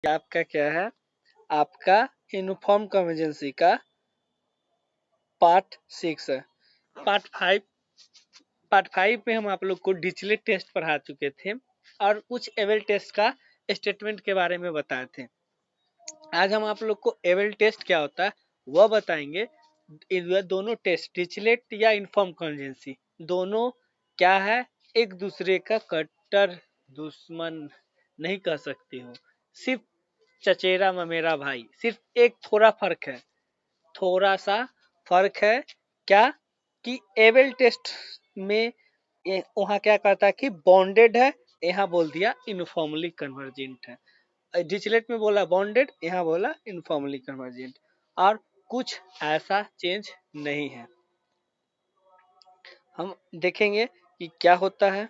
आपका क्या है, आपका यूनिफॉर्म कन्वर्जेंसी का पार्ट 6 है। पार्ट 5 में हम आप लोग को डिरिचलेट टेस्ट पढ़ा चुके थे और कुछ एबल टेस्ट का स्टेटमेंट के बारे में बताए थे। आज हम आप लोग को एबल टेस्ट क्या होता है वह बताएंगे। दोनों टेस्ट डिरिचलेट या इनफॉर्म कन्वर्जेंसी दोनों क्या है, एक दूसरे का कट्टर दुश्मन नहीं कह सकती हूँ, सिर्फ चचेरा ममेरा भाई। सिर्फ एक थोड़ा फर्क है, थोड़ा सा फर्क है क्या, कि एबल टेस्ट में वहां क्या कहता है कि बॉन्डेड है, यहाँ बोल दिया यूनिफॉर्मली कन्वर्जेंट है। डिरिचलेट में बोला बॉन्डेड, यहाँ बोला यूनिफॉर्मली कन्वर्जेंट, और कुछ ऐसा चेंज नहीं है। हम देखेंगे कि क्या होता है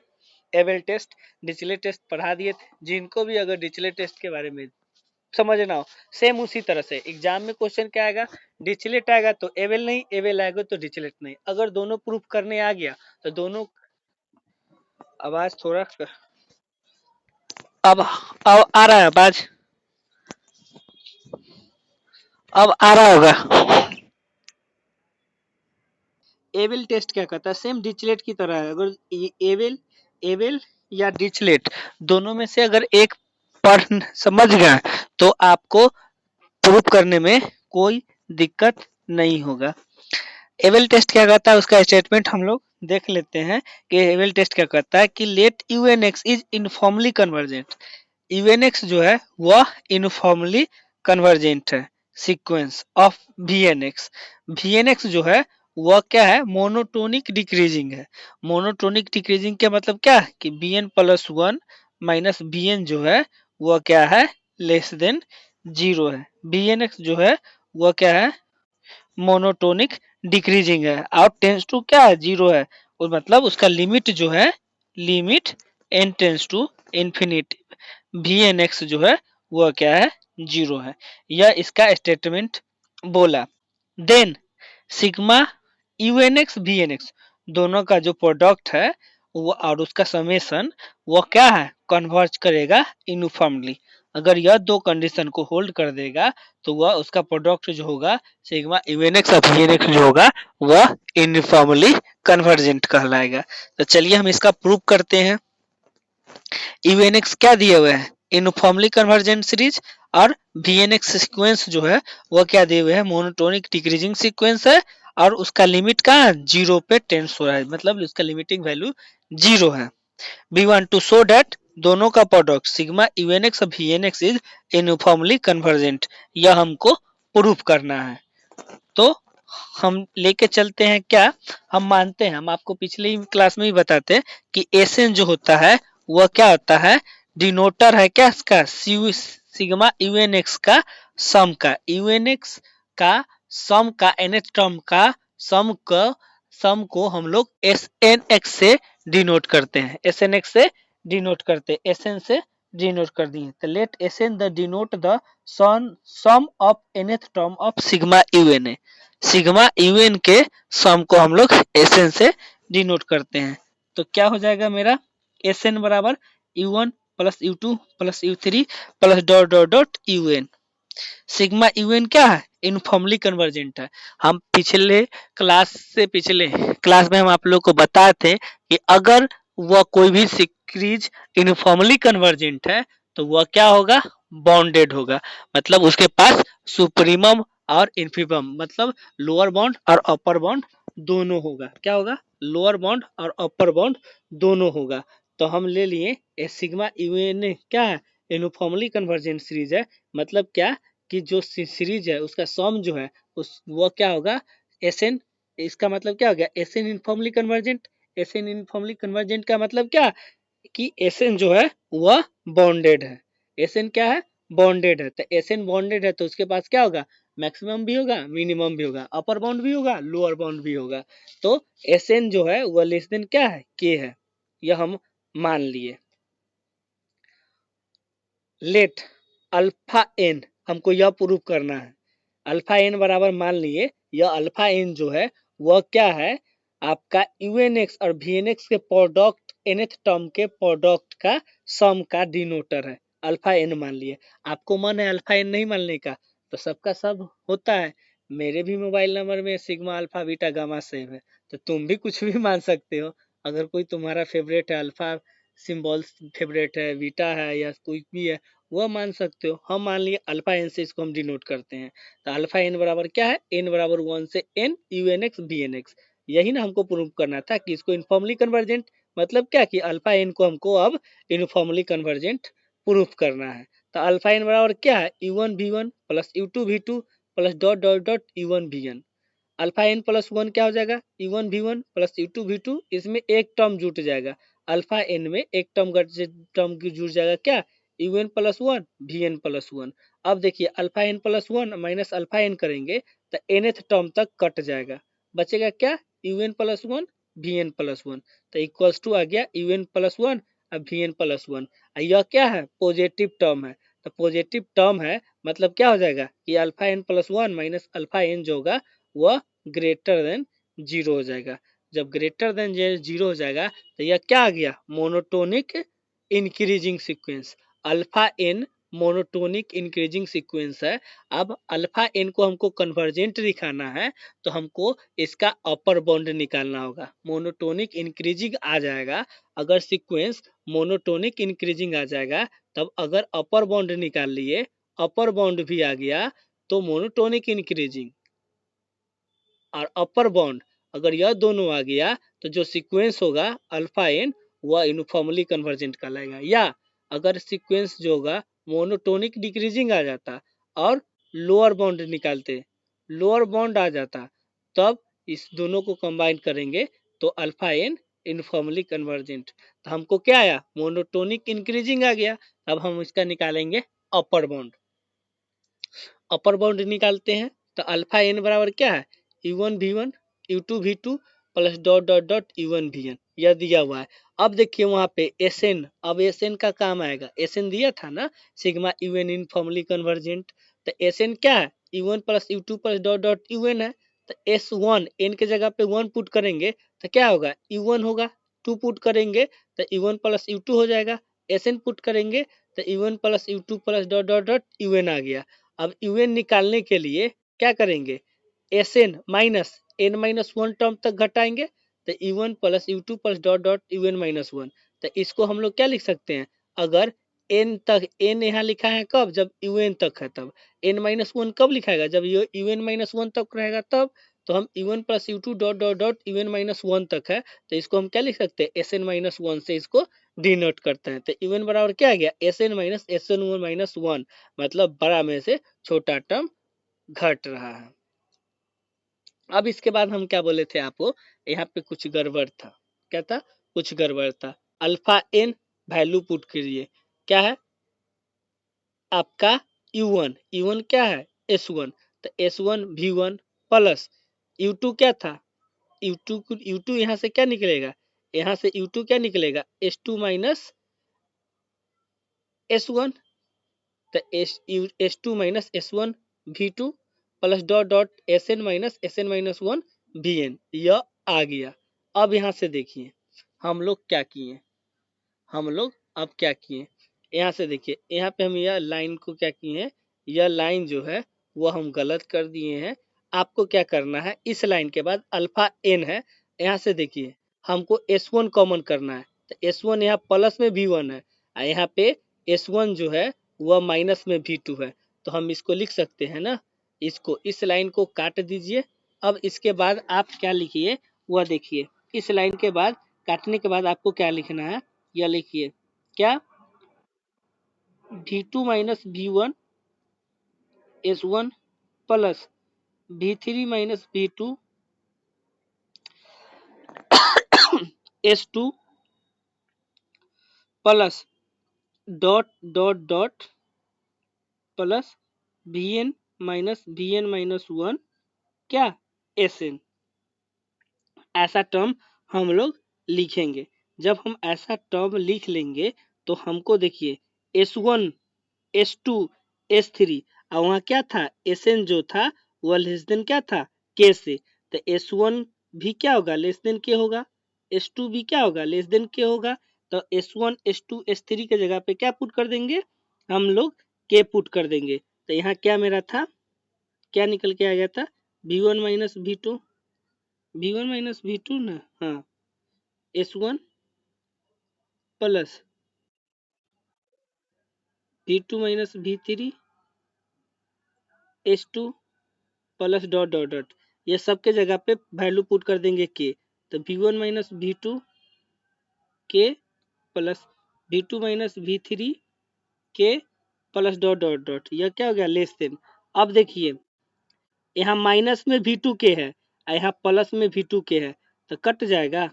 एबल टेस्ट। डिरिचलेट टेस्ट पढ़ा दिए थे, जिनको भी अगर डिरिचलेट टेस्ट के बारे में समझना हो, सेम उसी तरह से एग्जाम में क्वेश्चन क्या आएगा, डिरिचलेट आएगा तो एबल नहीं, एबल आएगा तो डिरिचलेट नहीं। अगर दोनों प्रूफ करने आ गया तो दोनों, आवाज थोड़ा अब आ रहा है आवाज, अब आ रहा होगा। एबल टेस्ट क्या कहता है, सेम डिरिचलेट की तरह है। अगर एबल एबल या डिरिचलेट दोनों में से अगर एक पढ़ समझ गए तो आपको प्रूफ करने में कोई दिक्कत नहीं होगा। एबल टेस्ट क्या कहता है उसका स्टेटमेंट हम लोग देख लेते हैं कि एबल टेस्ट क्या कहता है कि लेट यूएनएक्स इज यूनिफॉर्मली कन्वर्जेंट। यूएनएक्स जो है वह यूनिफॉर्मली कन्वर्जेंट है सीक्वेंस ऑफ वीएनएक्स। वीएनएक्स जो है वह क्या है, मोनोटोनिक डिक्रीजिंग है। मोनोटोनिक डिक्रीजिंग का मतलब क्या है कि bn प्लस 1 माइनस bn जो है वह क्या है, लेस देन 0 है। bnx जो है वह क्या है, मोनोटोनिक डिक्रीजिंग है और टेंस टू क्या है, 0 है। और मतलब उसका लिमिट जो है, limit n tends to infinity, vnx जो है वह क्या है, 0 है। यह इसका स्टेटमेंट बोला। देन सिग्मा यूएनएक्स वीएनएक्स दोनों का जो प्रोडक्ट है वो और उसका समेशन वो क्या है, कन्वर्ज करेगा यूनिफॉर्मली। अगर यह दो कंडीशन को होल्ड कर देगा तो वह उसका प्रोडक्ट जो होगा सिग्मा यूएनएक्स और वीएनएक्स जो होगा वह यूनिफॉर्मली कन्वर्जेंट कहलाएगा। तो चलिए हम इसका प्रूफ करते हैं। यूएनएक्स क्या दिए हुए हैं, यूनिफॉर्मली कन्वर्जेंट सीरीज, और वीएनएक्स सीक्वेंस जो है वह क्या दिए हुए हैं, मोनोटोनिक डिक्रीजिंग सीक्वेंस है और उसका लिमिट का 0 पे टेंस हो रहा है, मतलब उसका लिमिटिंग वैल्यू 0 है। We want to show that दोनों का प्रोडक्ट सिग्मा यूएनएक्स और वीएनएक्स इज यूनिफॉर्मली कन्वर्जेंट, यह हमको प्रूफ करना है। तो हम लेके चलते हैं क्या, हम मानते हैं, हम आपको पिछले ही क्लास में ही बताते हैं कि एसएन जो होता है वह क्या होता है, डिनोटर है क्या इसका, सिग्मा यूएनएक्स का सम का, यूएनएक्स का सम का nth टर्म का सम को हम लोग एसएनएक्स से डिनोट करते हैं, एसएनएक्स से डिनोट करते हैं, एसएन से डिनोट कर दिए। तो let SN the denote the sum of nth term of sigma UNA. Sigma UN के सम को हम लोग एसएन से डिनोट करते हैं। तो क्या हो जाएगा मेरा, एसएन बराबर u1 plus u2 plus u3 plus dot dot dot UN. Sigma UN क्या है, यूनिफॉर्मली कन्वर्जेंट है। हम पिछले क्लास में हम आप लोग को बताए थे कि अगर वह कोई भी सीरीज यूनिफॉर्मली कन्वर्जेंट है तो वह क्या होगा, बॉन्डेड होगा। मतलब उसके पास सुप्रीमम और इन्फीमम, मतलब लोअर बॉन्ड और अपर बॉन्ड दोनों होगा। क्या होगा, लोअर बॉन्ड और अपर बॉन्ड दोनों होगा। तो हम ले लिए सिग्मा यूएन क्या है, यूनिफॉर्मली कन्वर्जेंट सीरीज है। मतलब क्या कि जो सीरीज है उसका सम जो है उस वो क्या होगा, एसएन। इसका मतलब क्या हो गया, SN uniformly convergent. SN uniformly convergent का मतलब क्या कि एसएन जो है वह बॉन्डेड है। एसएन क्या है, बॉन्डेड है। तो एसएन बॉन्डेड है तो उसके पास क्या होगा, मैक्सिमम भी होगा, मिनिमम भी होगा, अपर बाउंड भी होगा, लोअर बाउंड भी होगा। तो एसएन जो है वह लेस देन क्या है, के है। यह हम मान लिए। लेट अल्फा एन, हमको यह प्रूफ करना है। अल्फा एन बराबर मान लिए, यह अल्फा एन जो है वह क्या है, आपका यूएनएक्स और वीएनएक्स के प्रोडक्ट nth टर्म के प्रोडक्ट का सम का डिनोटर है। अल्फा एन मान लिए। आपको मन है अल्फा एन नहीं मानने का तो सबका सब होता है। मेरे भी मोबाइल नंबर में sigma alpha beta gamma save है, तो तुम भी कुछ भी मान सकते हो। अगर कोई तुम्हारा फेवरेट है, अल्फा सिंबल फेवरेट है, बीटा है या कोई भी है, वह मान सकते हो। हम मान लिए अल्फा एन से इसको हम डिनोट करते हैं। तो अल्फा एन बराबर क्या है, एन बराबर 1 से N U N X B N X. यही ना हमको प्रूव करना था कि इसको इनफॉर्मली कन्वर्जेंट, मतलब क्या कि अल्फा एन को हमको अब यूनिफॉर्मली कन्वर्जेंट प्रूफ करना है। तो अल्फा एन बराबर क्या है, U one V one plus U two V two plus dot dot dot U one V N. Alpha N plus one क्या हो जाएगा, U one V one plus U two V two, इसमें एक term जुट जाएगा। Alpha N में एक term जुट जाएगा क्या, U N plus one V N plus one. अब देखिए alpha N plus one minus alpha N करेंगे तो एनथ टर्म तक कट जाएगा, बचेगा क्या, U N plus one V N plus one. तो इक्वल्स टू आ गया यू एन प्लस वन अब वी एन प्लस वन। यह क्या है, पॉजिटिव टर्म है। तो पॉजिटिव टर्म है मतलब क्या हो जाएगा कि alpha N plus one minus alpha N जो होगा वह ग्रेटर देन जीरो हो जाएगा। जब ग्रेटर देन जीरो हो जाएगा तो यह क्या आ गया, monotonic increasing sequence. Alpha N monotonic increasing sequence है। अब अल्फा एन को हमको कन्वर्जेंट दिखाना है तो हमको इसका अपर बाउंड निकालना होगा। मोनोटोनिक इंक्रीजिंग आ जाएगा, अगर सीक्वेंस मोनोटोनिक इंक्रीजिंग आ जाएगा तब अगर अपर बाउंड निकाल लिए, अपर बाउंड भी आ गया तो मोनोटोनिक इंक्रीजिंग और अपर बाउंड अगर यह दोनों आ गया तो जो सीक्वेंस होगा अल्फा एन वह यूनिफॉर्मली कन्वर्जेंट कहलाएगा। या अगर सीक्वेंस जो होगा मोनोटोनिक डिक्रीजिंग आ जाता और लोअर बाउंड निकालते, लोअर बाउंड आ जाता, तब इस दोनों को कंबाइन करेंगे तो अल्फा एन यूनिफॉर्मली कन्वर्जेंट। तो हमको क्या आया, मोनोटोनिक इंक्रीजिंग आ गया। अब हम इसका निकालेंगे अपर बाउंड। अपर बाउंड निकालते हैं तो अल्फा एन बराबर क्या है, U one V one U two V two plus dot dot dot U one V N, यह दिया हुआ है। अब देखिए वहां पे एस एन, अब एस एन का काम आएगा। एस एन दिया था ना, sigma U N informally convergent. तो एस एन क्या है, U one plus U two plus dot dot U N है। तो एस वन एन के जगह पे वन पुट करेंगे तो क्या होगा, यू वन होगा। टू पुट करेंगे तो U one plus U two हो जाएगा। एस एन पुट करेंगे तो U one plus U two plus dot dot dot U N आ गया। अब यू एन निकालने के लिए क्या करेंगे, S N minus N minus one term तक घटाएंगे तो U one plus U two plus dot dot U N minus one. तो इसको हम लोग क्या लिख सकते हैं, अगर एन तक, एन यहाँ लिखा है कब, जब यू एन तक है तब। एन माइनस वन कब लिखाएगा, जब यू एन माइनस वन तक रहेगा तब। तो हम U one plus U two dot dot dot U N minus one तक है तो इसको हम क्या लिख सकते हैं, एस एन माइनस वन से इसको डिनोट करते हैं। तो यू एन बराबर क्या आ गया, S N one minus one, मतलब बड़ा में से छोटा टर्म घट रहा है। अब इसके बाद हम क्या बोले थे आपको, यहाँ पे कुछ गड़बड़ था। क्या था, कुछ गड़बड़ था। अल्फा एन वैल्यू पुट करिए, क्या है आपका यू वन क्या है एस वन, तो S one V one plus U two क्या था, यू टू यहाँ से क्या निकलेगा, यहाँ से यू टू क्या निकलेगा, S two minus S one. तो S two minus S one V two plus dot dot S N minus one V N, यह आ गया। अब यहाँ से देखिए हम लोग क्या किए, हम लोग अब क्या किए, यहाँ से देखिए यहाँ पे हम यह लाइन को क्या किए हैं, यह लाइन जो है वो हम गलत कर दिए हैं। आपको क्या करना है, इस लाइन के बाद अल्फा एन है, यहाँ से देखिए हमको एस वन कॉमन करना है। तो एस वन यहाँ प्लस में वी वन है और यहाँ पे एस वन जो है वह माइनस में वी टू है। तो हम इसको लिख सकते हैं ना, इसको, इस लाइन को काट दीजिए। अब इसके बाद आप क्या लिखिए वह देखिए, इस लाइन के बाद काटने के बाद आपको क्या लिखना है, यह लिखिए क्या, V two minus V one S one plus V three minus V two S two plus dot dot dot plus V N minus one क्या एस एन। ऐसा टर्म हम लोग लिखेंगे। जब हम ऐसा टर्म लिख लेंगे तो हमको देखिए S one S two S three और वहाँ क्या था, एस एन जो था वह लेस देन क्या था, के से। तो एस वन भी क्या होगा, लेस देन के होगा, एस टू भी क्या होगा, लेस देन के होगा। तो S one S two S three के जगह पे क्या पुट कर देंगे, हम लोग के पुट कर देंगे। तो यहाँ क्या मेरा था, क्या निकल के आ गया था, v1 minus v2, v1 minus v2 ना, हाँ, s1 plus v2 minus v3 s2 plus dot dot dot, ये सबके जगह पे वैल्यू पुट कर देंगे के। तो v1 माइनस v2 के प्लस v2 माइनस v3 के प्लस डॉट डॉट डॉट, यह क्या हो गया, लेस देन। अब देखिए यहाँ माइनस में v2 के है और यहाँ प्लस में v2 के है, तो कट जाएगा,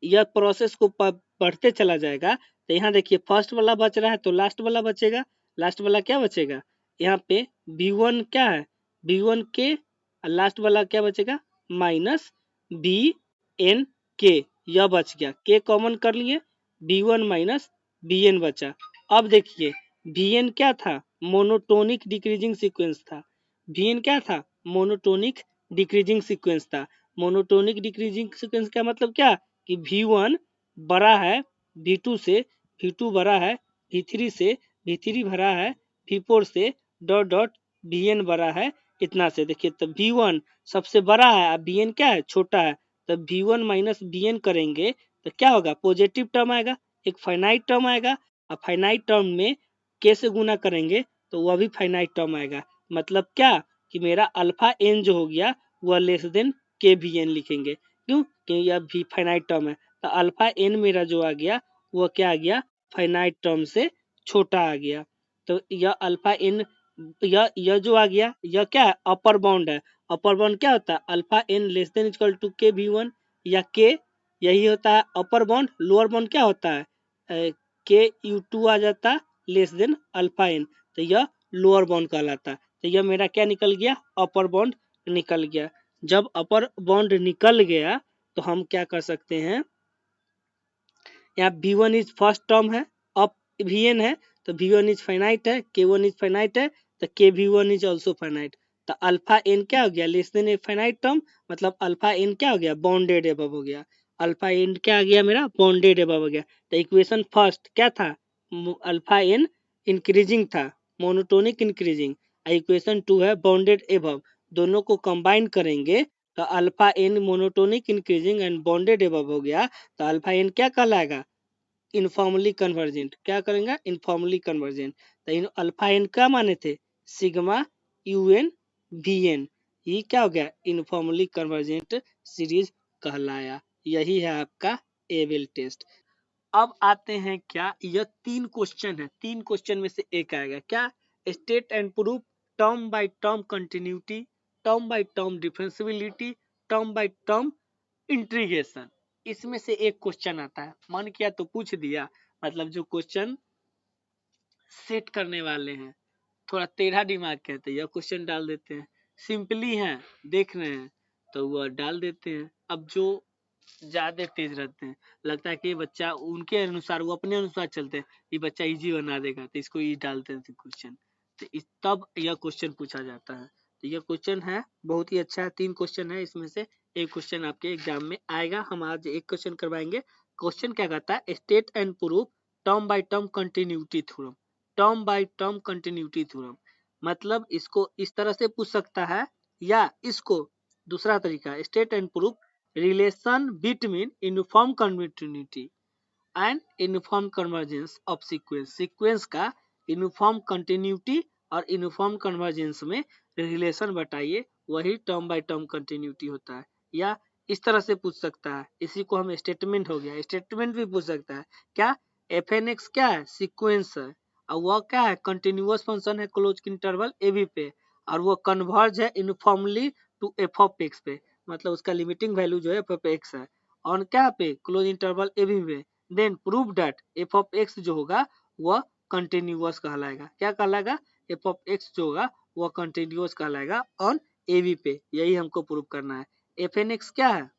यह प्रोसेस को बढ़ते चला जाएगा। तो यहाँ देखिए फर्स्ट वाला बच रहा है तो लास्ट वाला बचेगा, लास्ट वाला क्या बचेगा, यहाँ पे v1 क्या है, v1 के, और लास्ट वाला क्या बचेगा, माइनस bn के, यह बच गया, के कॉमन कर लिए, v1 माइनस bn बचा। अब देखिए vn क्या था, मोनोटोनिक डिक्रीजिंग सीक्वेंस था, vn क्या था, मोनोटोनिक डिक्रीजिंग सीक्वेंस था। मोनोटोनिक डिक्रीजिंग सीक्वेंस का मतलब क्या कि v1 बड़ा है v2 से, v2 बड़ा है v3 से, v3 बड़ा है v4 से, डॉट डॉट vn बड़ा है इतना से। देखिए तो v1 सबसे बड़ा है और vn क्या है, छोटा है, तो v1 माइनस bn करेंगे तो क्या होगा, पॉजिटिव टर्म आएगा, एक फाइनाइट टर्म आएगा, और फाइनाइट टर्म में k से गुना करेंगे तो वह भी फाइनाइट टर्म आएगा। मतलब क्या कि मेरा अल्फा n जो हो गया वह लेस देन के वी एन लिखेंगे, क्यों कि यह भी फाइनाइट टर्म है। तो अल्फा एन मेरा जो आ गया वह क्या आ गया, फाइनाइट टर्म से छोटा आ गया। तो यह अल्फा एन, यह जो आ गया यह क्या है, अपर बाउंड है। अपर बाउंड क्या होता है, alpha N less than equal to K V one या के, यही होता है अपर बाउंड। लोअर बाउंड क्या होता है, के यू टू आ जाता लेस देन अल्फा एन, तो यह लोअर बाउंड कहलाता। तो यह मेरा क्या निकल गया, अपर बाउंड निकल गया। जब अपर बाउंड निकल गया तो हम क्या कर सकते हैं, यहाँ v1 इज फर्स्ट टर्म है, अब vn है तो v1 इज फाइनाइट है, k1 इज फाइनाइट है, तो k v1 is also finite. तो अल्फा n क्या हो गया, less than a finite term, मतलब अल्फा n क्या हो गया, बाउंडेड एबव हो गया। अल्फा n क्या आ गया मेरा, बाउंडेड एबव हो गया। तो इक्वेशन फर्स्ट क्या था, अल्फा n इंक्रीजिंग था, मोनोटोनिक इंक्रीजिंग, इक्वेशन 2 है बाउंडेड एबव। दोनों को कंबाइन करेंगे तो alpha N monotonic increasing and bounded above हो गया। तो अल्फा एन क्या कहलाएगा, इनफॉर्मली कन्वर्जेंट। क्या करेंगे, इनफॉर्मली कन्वर्जेंट। तो इन अल्फा एन क्या माने थे, सिग्मा यूएन वी एन, ये क्या हो गया, इनफॉर्मली कन्वर्जेंट सीरीज कहलाया। यही है आपका एबेल टेस्ट। अब आते हैं क्या, यह 3 क्वेश्चन है, 3 क्वेश्चन में से एक आएगा क्या, state and proof term by term continuity, term by term differentiability, term by term integration. इसमें से एक क्वेश्चन आता है, मन किया तो पूछ दिया। मतलब जो क्वेश्चन सेट करने वाले हैं थोड़ा टेढ़ा दिमाग कहते हैं, यह क्वेश्चन डाल देते हैं, सिंपली हैं देख रहे हैं तो वह डाल देते हैं। अब जो ज्यादा तेज रहते हैं, लगता है कि ये बच्चा उनके अनुसार, वो अपने अनुसार चलते हैं, ये बच्चा इजी बना देगा तो इसको ये डालते हैं क्वेश्चन, तो तब यह क्वेश्चन पूछा जाता है। तो यह क्वेश्चन है बहुत ही अच्छा है, 3 क्वेश्चन है, इसमें से एक क्वेश्चन आपके एग्जाम में आएगा। हम आज एक क्वेश्चन करवाएंगे। क्वेश्चन क्या कहता है, state and proof term by term continuity theorem, term by term continuity theorem. मतलब इसको इस तरह से पूछ सकता है, या इसको दूसरा तरीका, state and proof relation between uniform continuity and uniform convergence of sequence, sequence का uniform continuity और uniform convergence में रिलेशन बताइए, वही टर्म बाय टर्म कंटिन्यूटी होता है। या इस तरह से पूछ सकता है, इसी को हम स्टेटमेंट हो गया, स्टेटमेंट भी पूछ सकता है क्या, एफ एन एक्स क्या है, सिक्वेंस है, और वह क्या है, कंटिन्यूअस फंक्शन है क्लोज इंटरवल ए बी पे, और वो कन्वर्ज है uniformly to F of X पे, मतलब उसका लिमिटिंग वैल्यू जो है एफ ऑफ एक्स है, और क्या पे, क्लोज इंटरवल ए बी पे। Then prove that F of X जो होगा वह कंटिन्यूअस कहलाएगा। क्या कहलाएगा, एफ ऑफ एक्स जो होगा वह कंटिन्यूअस कहलाएगा ऑन ए बी पे, यही हमको प्रूव करना है। एफ एन एक्स क्या है,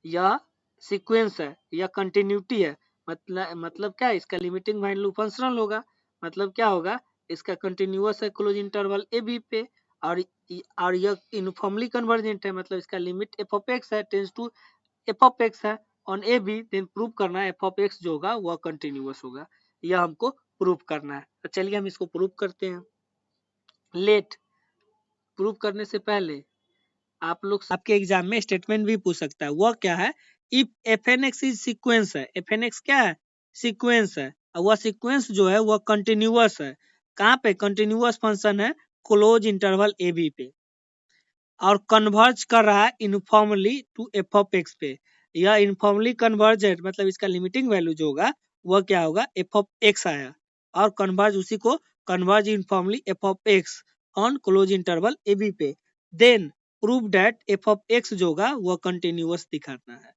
यह सीक्वेंस है, यह कंटिन्यूटी है, मतलब क्या है, इसका लिमिटिंग वैल्यू फंक्शनल होगा, मतलब क्या होगा, इसका कंटिन्यूअस है क्लोज इंटरवल ए बी पे, और यह यूनिफॉर्मली कन्वर्जेंट है, मतलब इसका लिमिट एफ ऑफ एक्स है tends to F of X है on A B. Then prove करना है एफ ऑफ एक्स जो होगा वह कंटिन्यूअस होगा, यह हमको प्रूव करना है। तो चलिए हम इसको प्रूव करते हैं। लेट प्रूव करने से पहले आप लोग आपके एग्जाम में स्टेटमेंट भी पूछ सकता है। वह क्या है? If F N X is sequence है। एफ एन एक्स क्या है? सिक्वेंस है। और वह सिक्वेंस जो है वह कंटिन्यूअस है। कहाँ पे कंटिन्यूअस फंक्शन है? क्लोज इंटरवल ए बी पे, और कन्वर्ज कर रहा है uniformly to F of X पे। यह यूनिफॉर्मली कन्वर्जेड मतलब इसका लिमिटिंग वैल्यू जो होगा वह क्या होगा? एफ ऑफ एक्स आया, और कन्वर्ज उसी को converge uniformly F of X on close interval A B पे। Then prove that F of X जो होगा वह कंटिन्यूअस दिखाना है।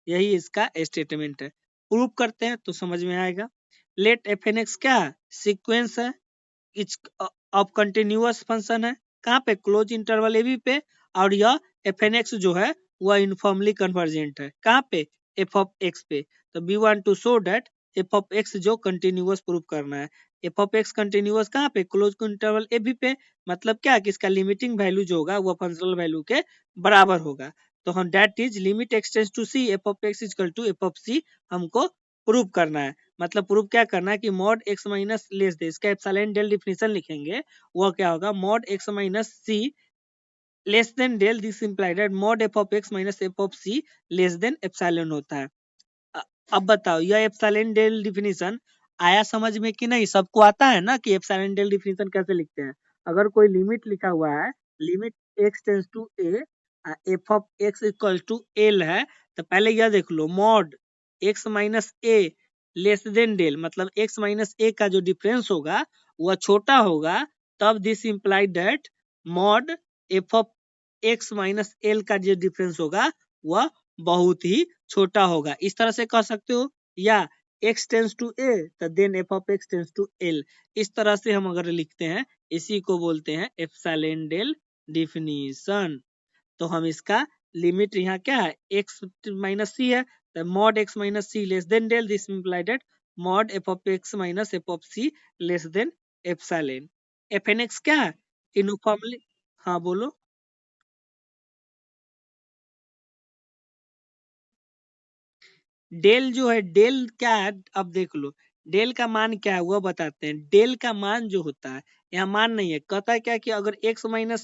यही इसका स्टेटमेंट है। प्रूव करते हैं तो समझ में आएगा। लेट एफ एन एक्स क्या है? सीक्वेंस है, इच ऑफ कंटिन्यूअस फंक्शन है। कहाँ पे? क्लोज इंटरवल ए बी पे। और यह एफ एन एक्स जो है वह यूनिफॉर्मली कन्वर्जेंट है। कहाँ पे? एफ ऑफ एक्स पे। तो we want to show that F of X जो कंटिन्यूअस प्रूव करना है। एफ ऑफ एक्स कंटिन्यूअस कहाँ पे? क्लोज इंटरवल ए बी पे। मतलब क्या कि इसका लिमिटिंग वैल्यू जो होगा वह फंक्शनल वैल्यू के बराबर होगा। तो हम that is limit extends to C F of X equal to F of C हमको प्रूव करना है। मतलब प्रूफ क्या करना है कि mod X minus less they, इसका एप्सिलॉन डेल डिफिनेशन लिखेंगे। वह क्या होगा? Mod X minus C less than del, this implied that mod F of X minus F of C less than epsilon होता है। अब बताओ यह एप्सिलॉन डेल डिफिनेशन आया समझ में कि नहीं? सबको आता है ना कि एप्सिलॉन डेल डिफिनेशन कैसे लिखते हैं। अगर कोई लिमिट लिखा हुआ है, limit X tends to A, F of X equal to L है, तो पहले यह देख लो mod X minus A less than del, मतलब एक्स माइनस ए का जो डिफरेंस होगा वह छोटा होगा, तब this implied that mod F of X minus L का जो डिफरेंस होगा वह बहुत ही छोटा होगा। इस तरह से कह सकते हो। या x टेंस टू a तो then f of x tends to l। इस तरह से हम अगर लिखते हैं, इसी को बोलते हैं एप्सिलॉन डेल डिफिनीशन। तो हम इसका लिमिट यहाँ क्या है? x माइनस सी है, तो mod x minus C less than del, this implied that mod f of x minus f of c less than epsilon. F N X क्या है? यूनिफॉर्मली। हाँ बोलो। डेल जो है, डेल क्या है? अब देख लो डेल का मान क्या है वह बताते हैं। डेल का मान जो होता है, यहाँ मान नहीं है, कहता है क्या कि अगर एक्स माइनस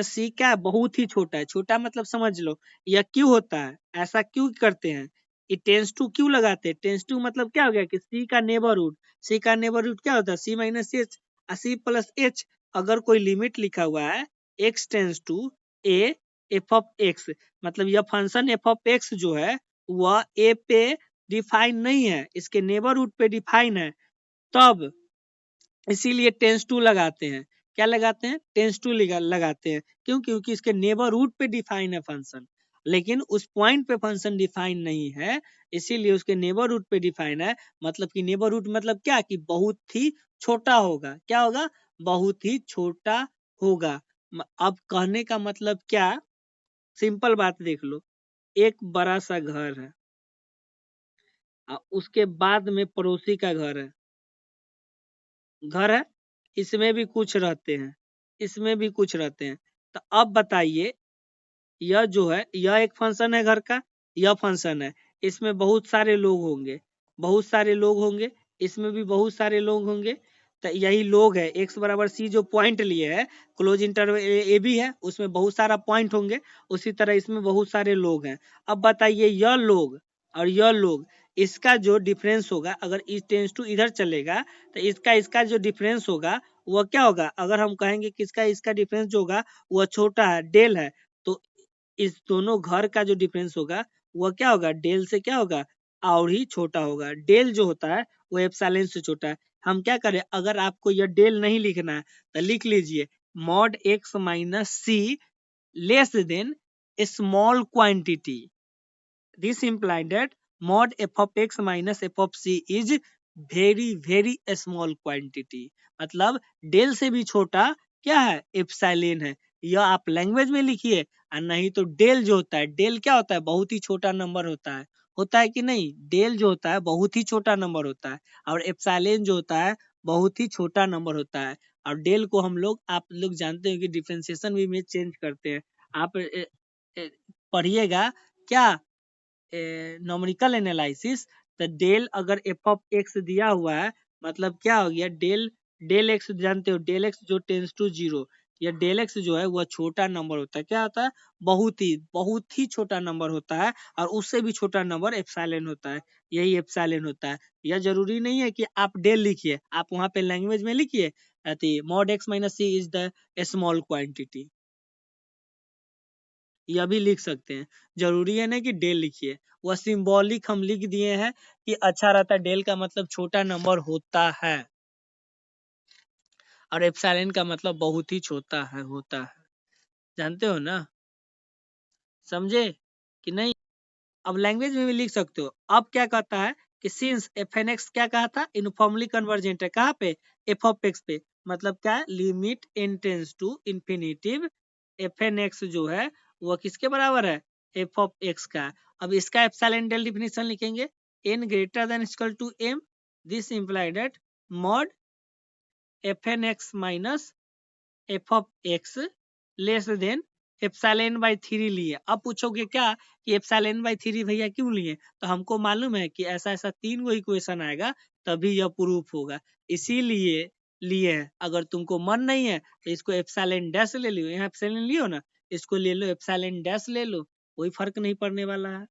सी क्या है? बहुत ही छोटा है। छोटा मतलब समझ लो यह क्यों होता है, ऐसा क्यों करते हैं? ये टेंस टू क्यों लगाते हैं? टेंस टू मतलब क्या हो गया कि सी का नेबरहुड। सी का नेबरहुड क्या होता है? C minus H, C plus H. अगर कोई लिमिट लिखा हुआ है X tends to A F of X, मतलब यह फंक्शन एफ ऑफ एक्स जो है वह ए पे डिफाइन नहीं है, इसके नेबरहुड पे डिफाइन है, तब इसीलिए टेंस टू लगाते हैं। क्या लगाते हैं? टेंस टू लगाते हैं। क्यों? क्योंकि इसके नेबरहुड पे डिफाइन है फंक्शन, लेकिन उस पॉइंट पे फंक्शन डिफाइन नहीं है, इसीलिए उसके नेबरहुड पे डिफाइन है। मतलब कि नेबरहुड मतलब क्या कि बहुत ही छोटा होगा। क्या होगा? बहुत ही छोटा होगा। अब कहने का मतलब क्या? सिंपल बात देख लो, एक बड़ा सा घर है, उसके बाद में पड़ोसी का घर है, इसमें भी कुछ रहते हैं, इसमें भी कुछ रहते हैं। तो अब बताइए, यह जो है यह एक फंक्शन है घर का, यह फंक्शन है, इसमें बहुत सारे लोग होंगे, बहुत सारे लोग होंगे, इसमें भी बहुत सारे लोग होंगे। तो यही लोग है एक्स बराबर सी जो पॉइंट लिए है, क्लोज इंटरवल ए भी है, उसमें बहुत सारा पॉइंट होंगे, उसी तरह इसमें बहुत सारे लोग हैं। अब बताइए यह लोग और यह लोग, इसका जो डिफरेंस होगा, अगर इस टेंस टू इधर चलेगा तो इसका इसका जो डिफरेंस होगा वह क्या होगा? अगर हम कहेंगे कि इसका इसका डिफरेंस जो होगा वह छोटा है, डेल है, तो इस दोनों घर का जो डिफरेंस होगा वह क्या होगा? डेल से क्या होगा? और ही छोटा होगा। डेल जो होता है वो एप्सिलॉन से छोटा है। हम क्या करें? अगर आपको यह डेल नहीं लिखना है तो लिख लीजिए mod X minus C less than small quantity, this implies that mod f of x minus f of c is very small quantity। मतलब डेल से भी छोटा क्या है? एप्सिलॉन है। यह आप लैंग्वेज में लिखिए, और नहीं तो डेल जो होता है, डेल क्या होता है? बहुत ही छोटा नंबर होता है कि नहीं? डेल जो होता है बहुत ही छोटा नंबर होता है, और एप्सिलॉन जो होता है बहुत ही छोटा नंबर होता है। और डेल को हम लोग, आप लोग जानते हैं कि डिफ्रेंसिएशन भी में चेंज करते हैं। आप पढ़िएगा क्या? Numerical analysis. तो डेल अगर एफ ऑफ एक्स दिया हुआ है मतलब क्या हो गया, डेल डेल एक्स जानते हो, डेल एक्स जो टेंस टू जीरो, या डेल एक्स जो है वह छोटा नंबर होता है। क्या होता है, बहुत ही छोटा नंबर होता है, और उससे भी छोटा नंबर एप्सिलॉन होता है। यही एप्सिलॉन होता है। यह जरूरी नहीं है कि आप डेल लिखिए, आप वहां पे लैंग्वेज में लिखिए mod X minus C is the small quantity, यह भी लिख सकते हैं। जरूरी है ना कि डेल लिखिए, वह सिंबॉलिक हम लिख दिए हैं कि अच्छा रहता है। डेल का मतलब छोटा नंबर होता है, और एप्सिलॉन का मतलब बहुत ही छोटा है होता है। जानते हो ना, समझे कि नहीं? अब लैंग्वेज में भी लिख सकते हो। अब क्या कहता है कि सिंस एफ एन एक्स क्या कहा था, यूनिफॉर्मली कन्वर्जेंट है। कहाँ पे, एफ ऑफ एक्स पे। मतलब क्या है, limit in tends to infinitive F N X जो है वह किसके बराबर है, एफ ऑफ एक्स का। अब इसका एप्सिलॉन डेल डिफिनेशन लिखेंगे, N greater than equal to M, this imply that mod F N X minus F of X less than epsilon by three लिए। अब पूछोगे क्या कि एप्सिलॉन बाई थ्री भैया क्यों लिए, तो हमको मालूम है कि ऐसा ऐसा तीन गो इक्वेशन आएगा तभी यह प्रूफ होगा, इसीलिए लिए है। अगर तुमको मन नहीं है तो इसको एप्सिलॉन डैश ले लियो, यहाँ एप्सिलॉन लियो ना, इसको ले लो एप्सिलॉन डैश ले लो, कोई फर्क नहीं पड़ने वाला है।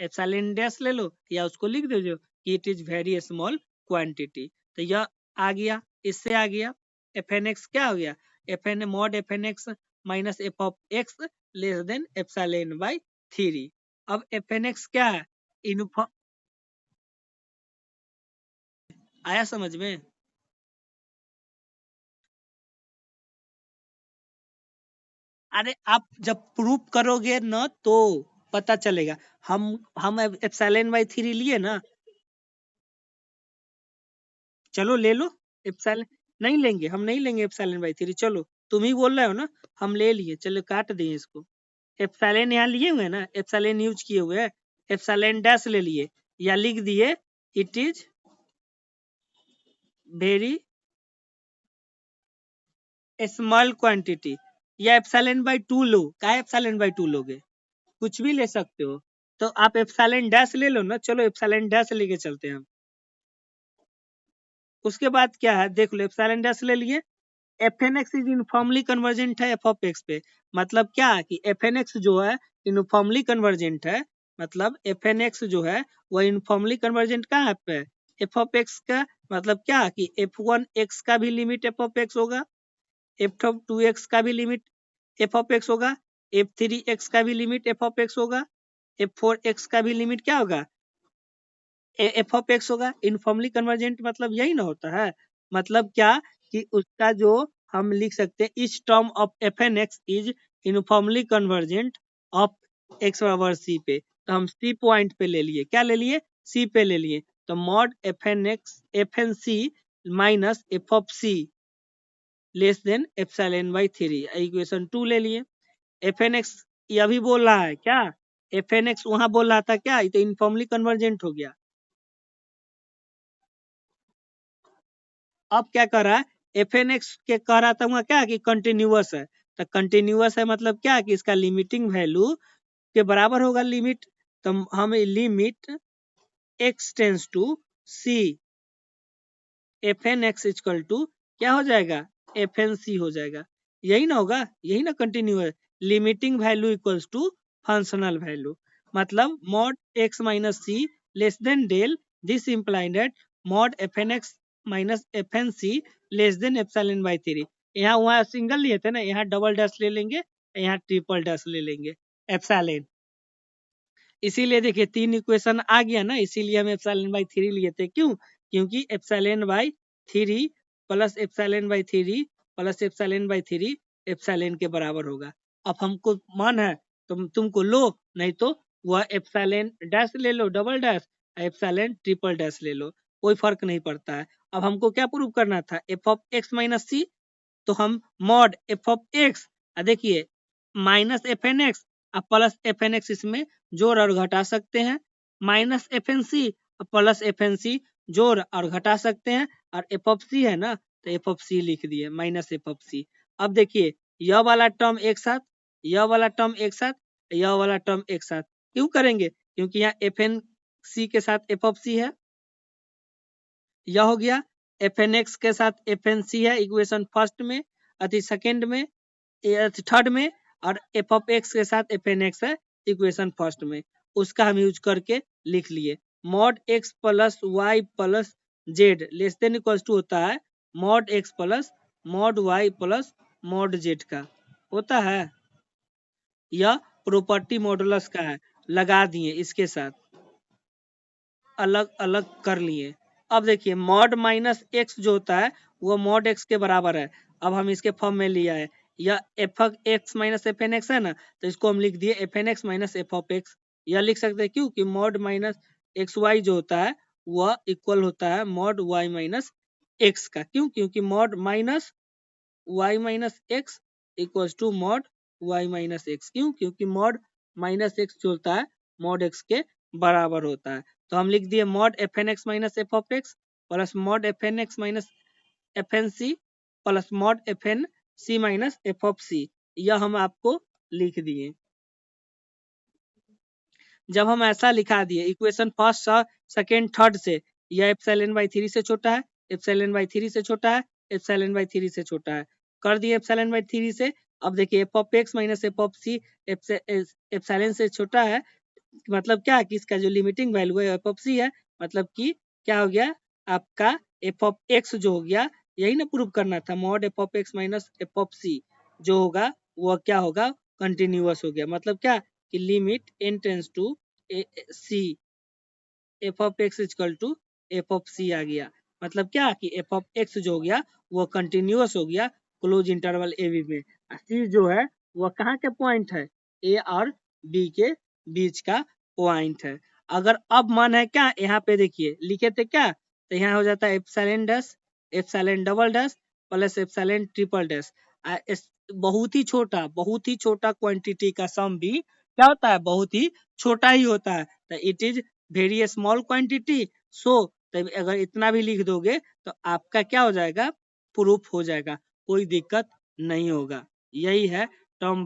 एप्सिलॉन डैश ले लो या उसको लिख दो जो कि it is very small quantity. तो यह आ गया, इससे आ गया एफ एन एक्स क्या हो गया, F N mod F N X minus F of X less than epsilon by three. अब एफ एन एक्स क्या है, यूनिफॉर्म, आया समझ में? अरे आप जब प्रूफ करोगे ना तो पता चलेगा। हम एप्सिलॉन बाई थ्री लिए ना, चलो ले लो एप्सिलॉन। नहीं लेंगे, हम नहीं लेंगे एप्सिलॉन बाई थ्री, चलो तुम ही बोल रहे हो ना, हम ले लिए, चलो काट दिए इसको। एप्सिलॉन यहाँ लिए हुए हैं ना, एप्सिलॉन यूज किए हुए हैं, एप्सिलॉन डैश ले लिए या लिख दिए it is very small quantity, या एप्सिलॉन बाई टू लो। क्या एप्सिलॉन बाई टू लोगे, कुछ भी ले सकते हो। तो आप एप्सिलॉन डैश ले लो ना, चलो एप्सिलॉन डैश लेके चलते हैं हम। उसके बाद क्या है देख लो, एप्सिलॉन डैश ले लिए, F N X is uniformly convergent है एफ ऑफ एक्स पे। मतलब क्या है कि एफ एन एक्स जो है यूनिफॉर्मली कन्वर्जेंट है, मतलब एफ एन एक्स जो है वह यूनिफॉर्मली कन्वर्जेंट कहाँ पे है, एफ ऑफ एक्स का। मतलब क्या है कि एफ वन एक्स का भी लिमिट एफ ऑफ एक्स होगा, एफ टू एक्स का भी लिमिट एफ ऑफ एक्स होगा, एफ थ्री एक्स का भी लिमिट एफ ऑफ एक्स होगा, एफ फोर एक्स का भी लिमिट क्या होगा, एफ ऑफ एक्स होगा। यूनिफॉर्मली कन्वर्जेंट मतलब यही ना होता है। मतलब क्या कि उसका जो हम लिख सकते हैं, each term of F N X is uniformly convergent of X बराबर सी पे। तो हम सी पॉइंट पे ले लिए, क्या ले लिए, सी पे ले लिए। तो mod F N X F N C minus F of C less than epsilon by three, equation two ले लिए। एफ एन एक्स ये अभी बोल रहा है क्या, एफ एन एक्स वहां बोल रहा था क्या, ये तो यूनिफॉर्मली कन्वर्जेंट हो गया। अब क्या कर रहा है, एफ एन एक्स के कह रहा था वहां क्या कि कंटिन्यूअस है। तो कंटिन्यूअस है मतलब क्या कि इसका लिमिटिंग वैल्यू के बराबर होगा लिमिट। तो हम limit X tends to C F N X equal to क्या हो जाएगा, एफ एन सी हो जाएगा। यही ना होगा, यही ना continuous, limiting value equals to functional value. मतलब mod X minus C less than del, this implied that mod F N X minus F N C less than epsilon by three. यहाँ वहाँ सिंगल लिए थे ना, यहाँ double dash ले लेंगे, यहाँ ट्रिपल डैश ले लेंगे एप्सिलॉन। इसीलिए देखिए तीन इक्वेशन आ गया ना, इसीलिए हम एप्सिलॉन बाई थ्री लिए थे। क्यों, क्योंकि epsilon by three plus epsilon by three plus epsilon by three epsilon के बराबर होगा। अब हमको मन है तुमको लो, नहीं तो वह एप्सिलॉन डैश ले लो double dash, epsilon triple dash ले लो, कोई फर्क नहीं पड़ता है। अब हमको क्या प्रूव करना था, F of X minus C. तो हम मॉड एफ ऑफ एक्स, देखिए माइनस एफ एन एक्स और प्लस एफ एन एक्स इसमें जोड़ और घटा सकते हैं, minus F N C plus F N C जोड़ और घटा सकते हैं, और एफ ऑफ सी है ना तो एफ ऑफ सी लिख दिए माइनस एफ ऑफ सी। अब देखिए यह वाला टर्म एक साथ, यह वाला टर्म एक साथ, यह वाला टर्म एक साथ क्यों करेंगे, क्योंकि यहाँ एफ एन सी के साथ एफ ऑफ सी है, यह हो गया एफ एन एक्स के साथ एफ एन सी है इक्वेशन फर्स्ट में, अति सेकेंड में, थर्ड में, और एफ ऑफ एक्स के साथ एफ एन एक्स है इक्वेशन फर्स्ट में, उसका हम यूज करके लिख लिए। Mod X plus Y plus Z less than equals to होता है mod X plus mod Y plus mod Z का, होता है। यह प्रॉपर्टी मॉडुलस का है, लगा दिए इसके साथ, अलग अलग कर लिए। अब देखिए मॉड माइनस एक्स जो होता है वो मॉड एक्स के बराबर है, अब हम इसके फॉर्म में लिया है, यह F X minus F N X है ना, तो इसको हम लिख दिए F N X minus F of X. यह लिख सकते हैं क्योंकि मॉड माइनस एक्स वाई जो होता है वह इक्वल होता है मॉड वाई माइनस एक्स का, क्यों, क्योंकि mod minus Y minus X equals to mod Y minus X, क्यों, क्योंकि मॉड माइनस एक्स जो होता है मॉड एक्स के बराबर होता है। तो हम लिख दिए mod F N X minus F of X plus mod F N X minus F N C plus mod F N C minus F of C, यह हम आपको लिख दिए। जब हम ऐसा लिखा दिए इक्वेशन फर्स्ट सेकेंड थर्ड से, यह एप्सिलॉन बाई 3 से छोटा है, एप्सिलॉन बाई 3 से छोटा है, एप्सिलॉन बाई 3 से छोटा है, कर दिए एप्सिलॉन बाई 3 से। अब देखिए F of X minus F of C epsilon से छोटा है, मतलब क्या कि इसका जो लिमिटिंग वैल्यू है एफ ऑफ सी है, मतलब कि क्या हो गया आपका एफ ऑफ एक्स जो हो गया, यही ना प्रूव करना था, mod F of X minus F of C जो होगा वह क्या होगा, कंटिन्यूअस हो गया, मतलब क्या कि limit N tends to C F of X equal to F of C आ गया, मतलब क्या कि एफ ऑफ एक्स जो हो गया वो कंटिन्यूअस हो गया क्लोज इंटरवल ए बी में, सी जो है वह कहाँ के पॉइंट है, ए और बी के बीच का पॉइंट है। अगर अब मन है क्या, यहाँ पे देखिए लिखे थे क्या, तो यहाँ हो जाता है epsilon dash epsilon double dash plus epsilon triple dash. बहुत ही छोटा क्वांटिटी का सम भी क्या होता है, बहुत ही छोटा ही होता है, तो it is very small quantity, so तब अगर इतना भी लिख दोगे तो आपका क्या हो जाएगा, प्रूफ हो जाएगा, कोई दिक्कत नहीं होगा। यही है टर्म